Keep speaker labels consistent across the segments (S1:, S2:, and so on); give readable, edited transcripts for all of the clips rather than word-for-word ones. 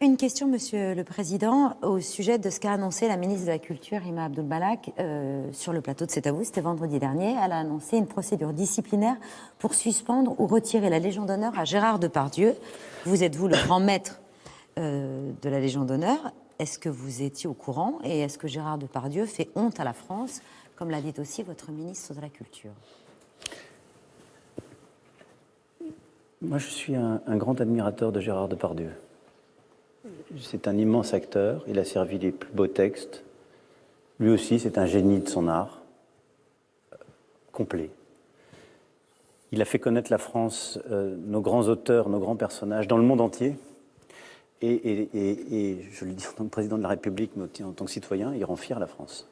S1: Une question, Monsieur le Président, au sujet de ce qu'a annoncé la ministre de la Culture, Rima Abdul-Malak, sur le plateau de C'est à vous, c'était vendredi dernier. Elle a annoncé une procédure disciplinaire pour suspendre ou retirer la Légion d'honneur à Gérard Depardieu. Vous êtes, vous, le grand maître de la Légion d'honneur. Est-ce que vous étiez au courant et est-ce que Gérard Depardieu fait honte à la France, comme l'a dit aussi votre ministre de la Culture?
S2: Moi, je suis un grand admirateur de Gérard Depardieu. C'est un immense acteur, il a servi les plus beaux textes. Lui aussi, c'est un génie de son art, complet. Il a fait connaître la France, nos grands auteurs, nos grands personnages, dans le monde entier. Et je le dis en tant que président de la République, mais aussi en tant que citoyen, il rend fier la France.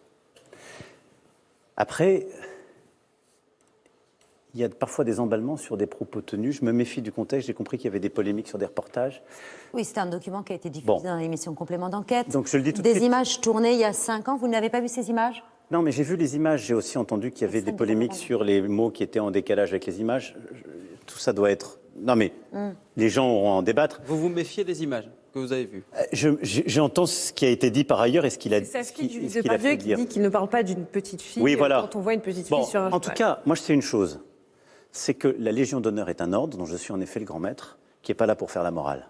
S2: Après, il y a parfois des emballements sur des propos tenus. Je me méfie du contexte. J'ai compris qu'il y avait des polémiques sur des reportages.
S1: Oui, c'est un document qui a été diffusé dans l'émission Complément d'enquête.
S2: Donc je le dis tout de suite.
S1: Des images tournées il y a 5 ans. Vous n'avez pas vu ces images?
S2: Non, mais j'ai vu les images. J'ai aussi entendu qu'il y avait des polémiques sur les mots qui étaient en décalage avec les images. Tout ça doit être... Non, mais les gens auront à en débattre.
S3: Vous vous méfiez des images que vous avez vues?
S2: J'entends ce qui a été dit par ailleurs et ce qu'il a dit.
S4: C'est Depardieu qui dit qu'il ne parle pas d'une petite fille.
S2: Oui, voilà.
S4: Quand on voit une petite fille sur un...
S2: En tout cas, moi je sais une chose. C'est que la Légion d'honneur est un ordre dont je suis en effet le grand maître, qui n'est pas là pour faire la morale.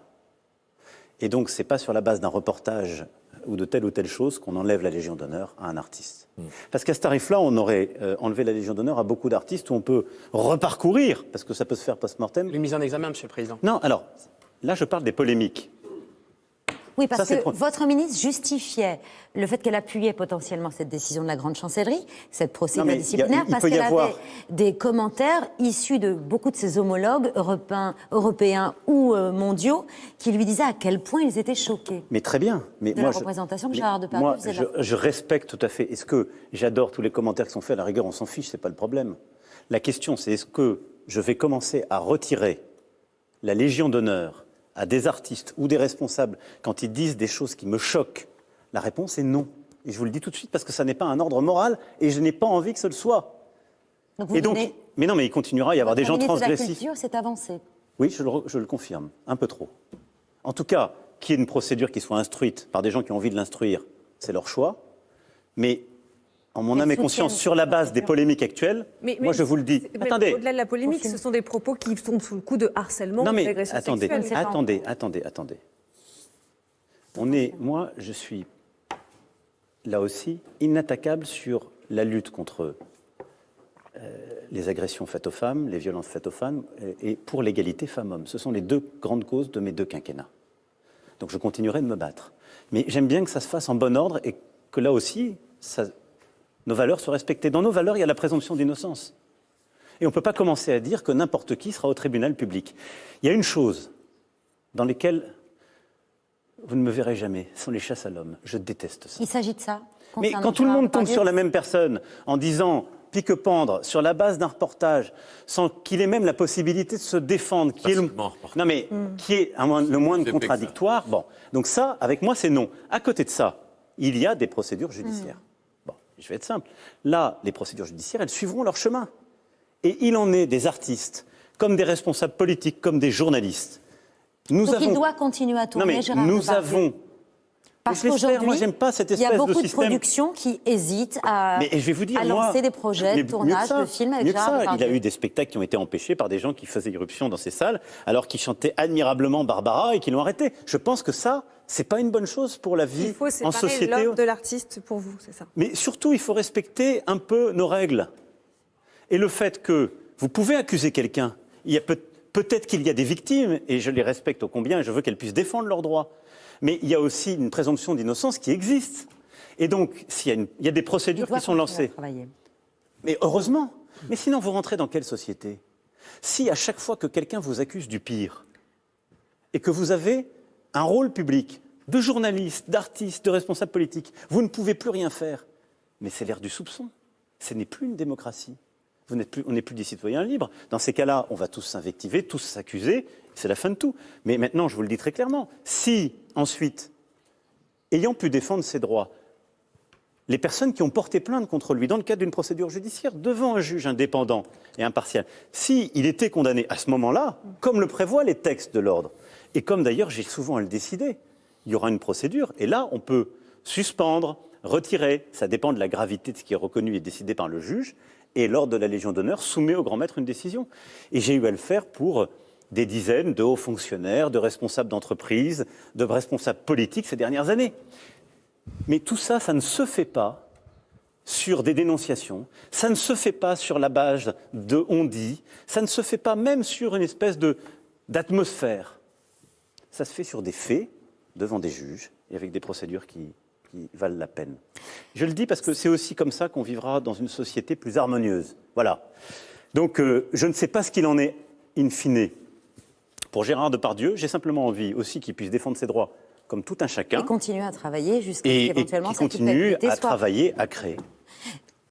S2: Et donc, ce n'est pas sur la base d'un reportage ou de telle chose qu'on enlève la Légion d'honneur à un artiste. Parce qu'à ce tarif-là, on aurait enlevé la Légion d'honneur à beaucoup d'artistes où on peut reparcourir, parce que ça peut se faire post-mortem.
S3: Les mises en examen, Monsieur le Président.
S2: Non, alors, là, je parle des polémiques.
S1: Oui, parce que votre ministre justifiait le fait qu'elle appuyait potentiellement cette décision de la grande chancellerie, cette procédure disciplinaire, parce qu'elle avait des commentaires issus de beaucoup de ses homologues européens ou mondiaux qui lui disaient à quel point ils étaient choqués.
S2: Mais très bien. Mais
S1: la représentation que Gérard Depardieu faisait.
S2: Je respecte tout à fait. Est-ce que j'adore tous les commentaires qui sont faits? À la rigueur, on s'en fiche, c'est pas le problème. La question, c'est est-ce que je vais commencer à retirer la Légion d'honneur à des artistes ou des responsables quand ils disent des choses qui me choquent? La réponse est non. Et je vous le dis tout de suite parce que ça n'est pas un ordre moral et je n'ai pas envie que ce le soit. Mais non, mais il continuera à y avoir des gens transgressifs. La
S1: culture s'est avancée.
S2: Oui, je le confirme, un peu trop. En tout cas, qu'il y ait une procédure qui soit instruite par des gens qui ont envie de l'instruire, c'est leur choix. Mais en mon âme et conscience, sur la base des polémiques actuelles, moi je vous le dis. Attendez.
S4: Au-delà de la polémique, ce sont des propos qui sont sous le coup de harcèlement, d'agression sexuelle.
S2: Attendez. Moi, je suis là aussi inattaquable sur la lutte contre les agressions faites aux femmes, les violences faites aux femmes et pour l'égalité femmes-hommes. Ce sont les deux grandes causes de mes deux quinquennats. Donc je continuerai de me battre. Mais j'aime bien que ça se fasse en bon ordre et que là aussi, nos valeurs soient respectées. Dans nos valeurs, il y a la présomption d'innocence. Et on ne peut pas commencer à dire que n'importe qui sera au tribunal public. Il y a une chose dans laquelle vous ne me verrez jamais, ce sont les chasses à l'homme. Je déteste ça.
S1: Il s'agit de ça.
S2: Mais quand tout le monde tombe sur la même personne en disant pique-pendre sur la base d'un reportage, sans qu'il ait même la possibilité de se défendre, qui est le moins contradictoire, bon. Donc ça, avec moi, c'est non. À côté de ça, il y a des procédures judiciaires. Bon, je vais être simple. Là, les procédures judiciaires, elles suivront leur chemin. Et il en est des artistes, comme des responsables politiques, comme des journalistes.
S1: Donc il doit continuer à tourner, Gérard Depardieu. Parce qu'aujourd'hui,
S2: moi, j'aime pas cette espèce
S1: il y a beaucoup de
S2: système.
S1: productions qui hésitent à lancer des projets de tournage de films avec Gérard Depardieu.
S2: Il a eu des spectacles qui ont été empêchés par des gens qui faisaient irruption dans ces salles alors qu'ils chantaient admirablement Barbara et qui l'ont arrêté. Je pense que ça, c'est pas une bonne chose pour la vie en société.
S4: Il faut séparer l'homme de l'artiste pour vous, c'est ça?
S2: Mais surtout, il faut respecter un peu nos règles. Et le fait que vous pouvez accuser quelqu'un, il y a peut-être qu'il y a des victimes, et je les respecte ô combien, et je veux qu'elles puissent défendre leurs droits. Mais il y a aussi une présomption d'innocence qui existe. Et donc, il y a des procédures qui sont lancées. Mais heureusement. Mais sinon, vous rentrez dans quelle société? Si à chaque fois que quelqu'un vous accuse du pire, et que vous avez un rôle public, de journaliste, d'artiste, de responsable politique, vous ne pouvez plus rien faire. Mais c'est l'ère du soupçon. Ce n'est plus une démocratie. On n'est plus des citoyens libres. Dans ces cas-là, on va tous s'invectiver, tous s'accuser, c'est la fin de tout. Mais maintenant, je vous le dis très clairement, si ensuite, ayant pu défendre ses droits, les personnes qui ont porté plainte contre lui dans le cadre d'une procédure judiciaire devant un juge indépendant et impartial, s'il était condamné à ce moment-là, comme le prévoient les textes de l'ordre, et comme d'ailleurs j'ai souvent à le décider, il y aura une procédure. Et là, on peut suspendre, retirer. Ça dépend de la gravité de ce qui est reconnu et décidé par le juge. Et l'ordre de la Légion d'honneur soumet au grand maître une décision. Et j'ai eu à le faire pour des dizaines de hauts fonctionnaires, de responsables d'entreprise, de responsables politiques ces dernières années. Mais tout ça, ça ne se fait pas sur des dénonciations, ça ne se fait pas sur la base de on-dit, ça ne se fait pas même sur une espèce d'atmosphère. Ça se fait sur des faits, devant des juges, et avec des procédures qui valent la peine. Je le dis parce que c'est aussi comme ça qu'on vivra dans une société plus harmonieuse. Voilà. Donc, je ne sais pas ce qu'il en est, in fine, pour Gérard Depardieu. J'ai simplement envie aussi qu'il puisse défendre ses droits comme tout un chacun.
S1: Et continuer à travailler jusqu'à ce
S2: et
S1: qu'éventuellement
S2: qui continue à travailler, à créer.